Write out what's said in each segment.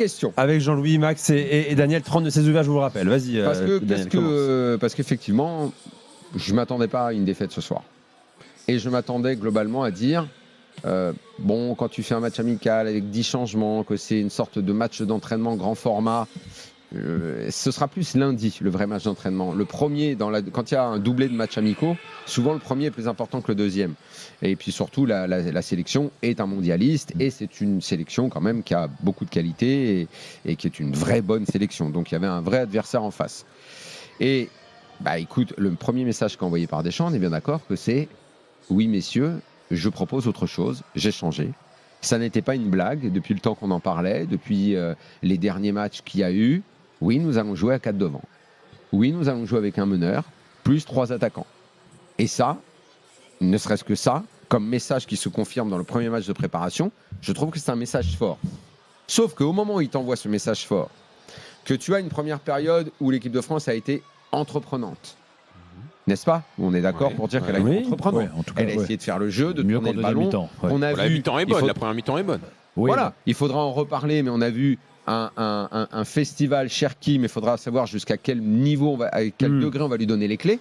question. Avec Jean-Louis, Max et Daniel, 30 de 16 ouverts, je vous le rappelle. Vas-y. Parce qu'effectivement, je ne m'attendais pas à une défaite ce soir. Et je m'attendais globalement à dire, quand tu fais un match amical avec 10 changements, que c'est une sorte de match d'entraînement grand format, ce sera plus lundi, le vrai match d'entraînement. Le premier, quand il y a un doublé de matchs amicaux, souvent le premier est plus important que le deuxième. Et puis surtout, la sélection est un mondialiste et c'est une sélection quand même qui a beaucoup de qualité et qui est une vraie bonne sélection. Donc il y avait un vrai adversaire en face. Et écoute, le premier message qu'a envoyé par Deschamps, on est bien d'accord que c'est « Oui messieurs, je propose autre chose, j'ai changé ». Ça n'était pas une blague depuis le temps qu'on en parlait, depuis les derniers matchs qu'il y a eu. Oui, nous allons jouer à 4 devant. Oui, nous allons jouer avec un meneur, plus 3 attaquants. Et ça, ne serait-ce que ça, comme message qui se confirme dans le premier match de préparation, je trouve que c'est un message fort. Sauf qu'au moment où il t'envoie ce message fort, que tu as une première période où l'équipe de France a été entreprenante, n'est-ce pas? On est d'accord pour dire qu'elle a été entreprenante. Elle a essayé de faire le jeu, de tourner le ballon. La mi-temps est bonne, la première mi-temps est bonne. Voilà, il faudra en reparler, mais on a vu un festival Cherki, mais il faudra savoir jusqu'à quel niveau, à quel degré on va lui donner les clés.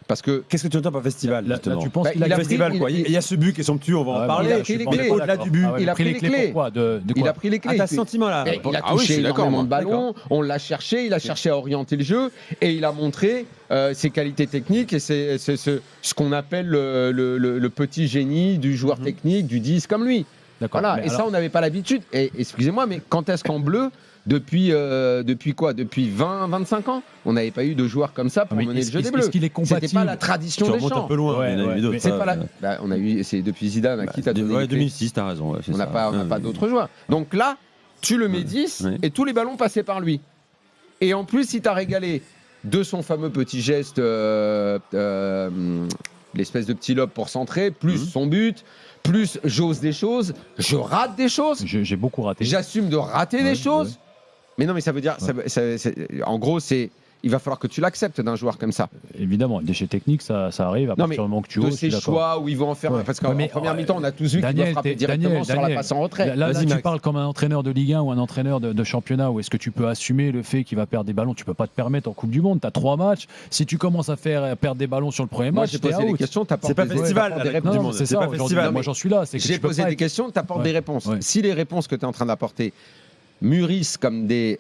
Parce que qu'est-ce que tu entends par festival? Là, tu penses qu'il a un festival, quoi. Il y a ce but qui est somptueux, on va en parler. Il a pris les clés. Au-delà du but, il a pris les clés. Pourquoi il a pris les clés. T'as ce sentiment-là? Il a touché énormément de ballons. On l'a cherché. Il a cherché à orienter le jeu et il a montré ses qualités techniques et c'est ce qu'on appelle le petit génie du joueur technique, du 10 comme lui. Voilà. Et ça, on n'avait pas l'habitude. Et excusez-moi, mais quand est-ce qu'en bleu? Depuis quoi? Depuis 20-25 ans, on n'avait pas eu de joueurs comme ça pour mener le jeu des Bleus. C'était pas la tradition des champs. Un peu loin. On a eu, c'est depuis Zidane à qui t'as donné 2006, t'as raison. On n'a pas d'autres joueurs. Donc là, tu le mets 10 et tous les ballons passaient par lui. Et en plus, il t'a régalé de son fameux petit geste, l'espèce de petit lob pour centrer, plus son but. Plus j'ose des choses, je rate des choses. J'ai beaucoup raté. J'assume de rater des choses. Mais non, mais ça veut dire, en gros, il va falloir que tu l'acceptes d'un joueur comme ça. Évidemment, le déchet technique, ça arrive à partir du moment que tu oses. De ces choix où ils vont en faire. Parce qu'en première mi-temps, on a tous vu qu'il doit frapper directement sur la passe en retrait. Là, tu parles comme un entraîneur de Ligue 1 ou un entraîneur de championnat. Où est-ce que tu peux assumer le fait qu'il va perdre des ballons? Tu peux pas te permettre en Coupe du Monde. Tu as 3 matchs. Si tu commences à faire perdre des ballons sur le premier match, j'ai posé des questions. C'est pas festival. C'est ça. Moi, j'en suis là. J'ai posé des questions. Tu apportes des réponses. Si les réponses que tu es en train d'apporter mûrissent comme des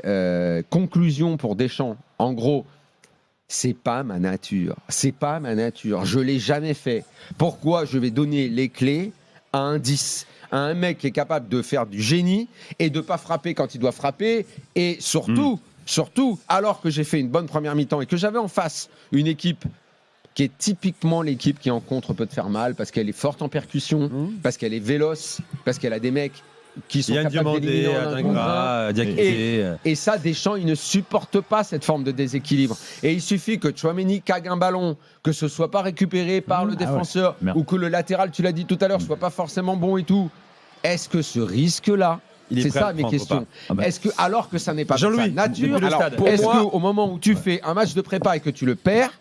conclusions pour Deschamps, en gros. C'est pas ma nature. C'est pas ma nature. Je l'ai jamais fait. Pourquoi je vais donner les clés à un 10, à un mec qui est capable de faire du génie et de pas frapper quand il doit frapper et surtout, alors que j'ai fait une bonne première mi-temps et que j'avais en face une équipe qui est typiquement l'équipe qui en contre peut te faire mal parce qu'elle est forte en percussion, parce qu'elle est véloce, parce qu'elle a des mecs qui sont capables d'éliminer en un contre un. Et ça, Deschamps, il ne supporte pas cette forme de déséquilibre. Et il suffit que Tchouaméni cague un ballon, que ce soit pas récupéré par le défenseur ou que le latéral, tu l'as dit tout à l'heure, soit pas forcément bon et tout. Est-ce que ce risque-là, c'est ça mes questions. Est-ce que, alors que ça n'est pas sa nature, est-ce qu'au moment où tu fais un match de prépa et que tu le perds,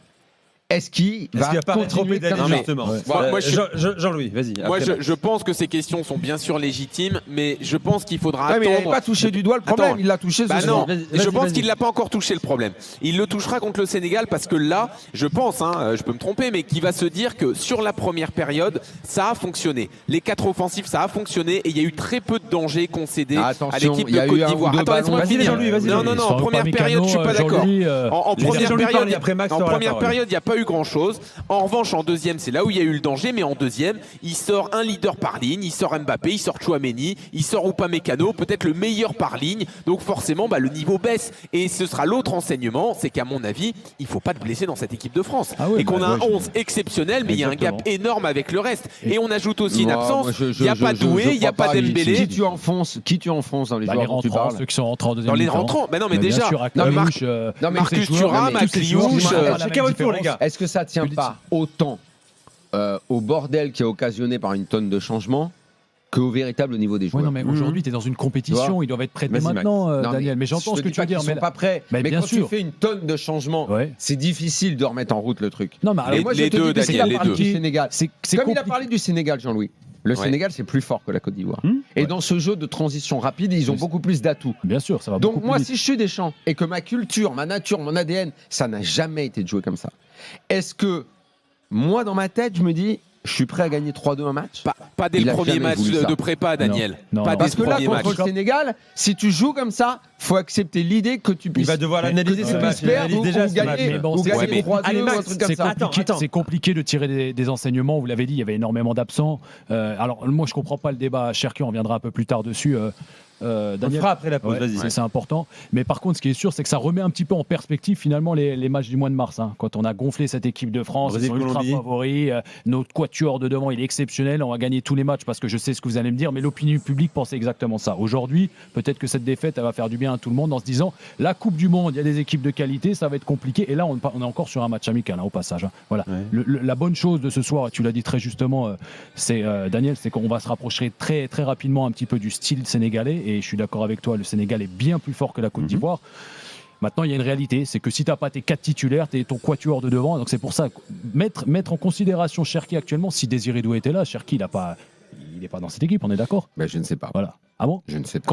est-ce qu'il va continuer d'être justement Jean-Louis, vas-y. Moi, je pense que ces questions sont bien sûr légitimes, mais je pense qu'il faudra attendre. Mais il n'avait pas touché du doigt le problème, il l'a touché. Non, je pense qu'il ne l'a pas encore touché le problème. Il le touchera contre le Sénégal parce que là, je pense, je peux me tromper, mais qu'il va se dire que sur la première période, ça a fonctionné. Les 4 offensifs, ça a fonctionné et il y a eu très peu de dangers concédés à l'équipe de Côte d'Ivoire. Attends, laisse-moi finir. Non, en première période, je suis pas d'accord. En première période, il n'y a pas eu grand-chose. En revanche, en deuxième, c'est là où il y a eu le danger, mais en deuxième, il sort un leader par ligne, il sort Mbappé, il sort Tchouaméni, il sort Upamecano, peut-être le meilleur par ligne, donc forcément, le niveau baisse. Et ce sera l'autre enseignement, c'est qu'à mon avis, il ne faut pas te blesser dans cette équipe de France. Et qu'on a un 11 exceptionnel, mais il y a un gap énorme avec le reste. Et on ajoute aussi une absence, il n'y a pas Doué, il n'y a pas Dembélé. Qui tu enfonces dans les joueurs dont tu parles? Ceux qui sont rentrés en deuxième mi-temps. Dans les rentrants, non mais déjà, Marcus Thuram, Akliouche, chacun votre tour les gars. Est-ce que ça tient pas autant au bordel qui est occasionné par une tonne de changements qu'au véritable niveau des joueurs? Non, mais aujourd'hui, tu es dans une compétition, ils doivent être prêts dès maintenant, Daniel. Mais j'entends ce que tu veux dire. Ils ne sont pas prêts. Mais quand tu fais une tonne de changements, c'est difficile de remettre en route le truc. Non, mais les deux, Daniel, les deux. Sénégal. Comme il a parlé du Sénégal, Jean-Louis. Le Ouais. Sénégal, c'est plus fort que la Côte d'Ivoire. Et Ouais. dans ce jeu de transition rapide, ils ont Oui. beaucoup plus d'atouts. Bien sûr, ça va Donc beaucoup moi, plus vite. si je suis Deschamps et que ma culture, ma nature, mon ADN, ça n'a jamais été de jouer comme ça, est-ce que moi, dans ma tête, je me dis, je suis prêt à gagner 3-2 un match Pas dès Il le a premier jamais match voulu ça. de prépa, Daniel. Non, Pas non. dès Parce ce que là, premier contre match. le Sénégal, si tu joues comme ça, faut accepter l'idée que tu Il puisses va devoir l'analyser que ce tu match. puisses perdre ou déjà ce match. gagner, Mais bon, ou c'est- gagner ouais, 3-2 allez, ou Max, un truc comme C'est ça. compliqué, Attends. c'est compliqué de tirer des enseignements. Vous l'avez dit, il y avait énormément d'absents. Alors, moi, je comprends pas le débat. Cherki, on reviendra un peu plus tard dessus. On le Daniel, fera après la pause, ouais, vas-y. c'est important. Mais par contre, ce qui est sûr, c'est que ça remet un petit peu en perspective finalement les matchs du mois de mars. Hein. Quand on a gonflé cette équipe de France, ils sont ultra Brésil-Colombie. favoris. Notre quatuor de devant, il est exceptionnel. On va gagner tous les matchs parce que je sais ce que vous allez me dire. Mais l'opinion publique pensait exactement ça. Aujourd'hui, peut-être que cette défaite, elle va faire du bien à tout le monde en se disant la Coupe du Monde, il y a des équipes de qualité, ça va être compliqué. Et là, on est encore sur un match amical hein, au passage. Hein. Voilà. Ouais. La bonne chose de ce soir, et tu l'as dit très justement, c'est Daniel, c'est qu'on va se rapprocher très très rapidement un petit peu du style sénégalais. Et je suis d'accord avec toi, le Sénégal est bien plus fort que la Côte d'Ivoire. Maintenant, il y a une réalité, c'est que si tu n'as pas tes 4 titulaires, tu es ton quatuor de devant. Donc c'est pour ça, mettre en considération Cherki actuellement, si Désiré Doué était là, Cherki, il n'est pas dans cette équipe, on est d'accord. Ben, je ne sais pas. Voilà. Ah bon Je ne sais pas.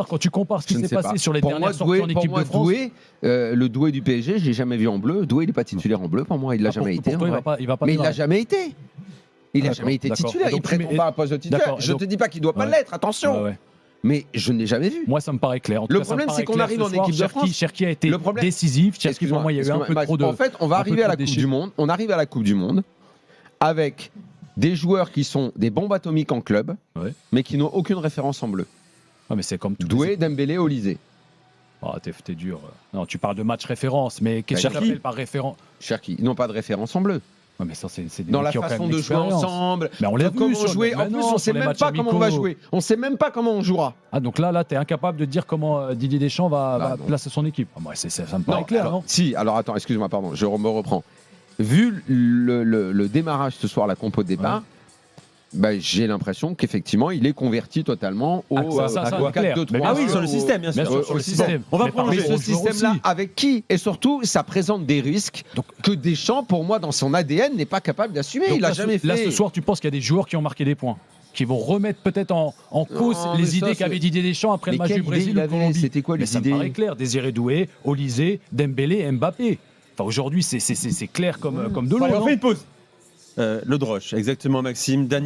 quand tu compares ce qui Je ne s'est sais passé pas. sur les Pour dernières moi, sorties en pour équipe moi, de France, Doué, le Doué du PSG, je l'ai jamais vu en bleu. Doué, il n'est pas titulaire en bleu. Pour moi, il l'a jamais été. pour toi, en vrai. il va pas Mais il démarrer. l'a jamais été. Il n'a D'accord, jamais été d'accord. titulaire. Donc, Il prétend mais- pas à un poste de titulaire. D'accord, Je ne donc- te dis pas qu'il ne doit pas Ouais. l'être. Attention. Ouais, ouais. Mais je ne l'ai jamais vu. Moi, ça me paraît clair. En tout Le cas, ça me problème, paraît c'est qu'on clair arrive ce en soir. équipe de France. Cherki a été Le problème- décisif. Cherki, pour Excuse-moi, moi, il y a eu un peu Max. trop de. En fait, on va un peu arriver à trop la de Coupe déchets. du Monde. On arrive à la Coupe du Monde avec des joueurs qui sont des bombes atomiques en club, Ouais. mais qui n'ont aucune référence en bleu. Ah, mais c'est comme tout. Doué, Dembélé, Olysée. Ah, t'es dur. Non, tu parles de match référence, mais qu'est-ce que tu Cherki. appelles par référence? Des ils n'ont pas de référence en bleu. Ouais, mais ça, c'est des Dans mecs la qui ont quand façon même de jouer l'expérience. ensemble, Mais on l'a de comment vu sur jouer. le- En mais plus, non, on sur sait les même matchs pas comment on va amicaux. jouer. On sait même pas comment on jouera. Ah, donc là, t'es incapable de dire comment Didier Deschamps va non. placer son équipe. Ah, moi, ça me paraît clair, alors, non? Si, alors attends, excuse-moi, pardon, je me reprends. Vu le démarrage ce soir, la compo de départ, bah, j'ai l'impression qu'effectivement, il est converti totalement au Ah, ça, à c'est au clair. 4-2-3. Mais Ah oui, sur le au- système, bien sûr. Bien sûr, sur le système. On va Mais par prolonger. Mais rapport ce aux joueurs système-là, aussi. avec qui? Et surtout, ça présente des risques Donc- que Deschamps, pour moi, dans son ADN, n'est pas capable d'assumer. Donc Il l'a là, jamais fait. Là, ce soir, tu penses qu'il y a des joueurs qui ont marqué des points, qui vont remettre peut-être en cause Non, mais les ça, idées c'est- qu'avait Didier Deschamps après Mais le match quelle du Brésil idée il ou avait? Colombie. C'était quoi Mais les ça me idées? paraît clair. Désiré Doué, Olysée, Dembélé, Mbappé. Enfin, aujourd'hui, c'est clair comme de l'eau. Allez, on non fait une pause. Le Droche, exactement, Maxime. Daniel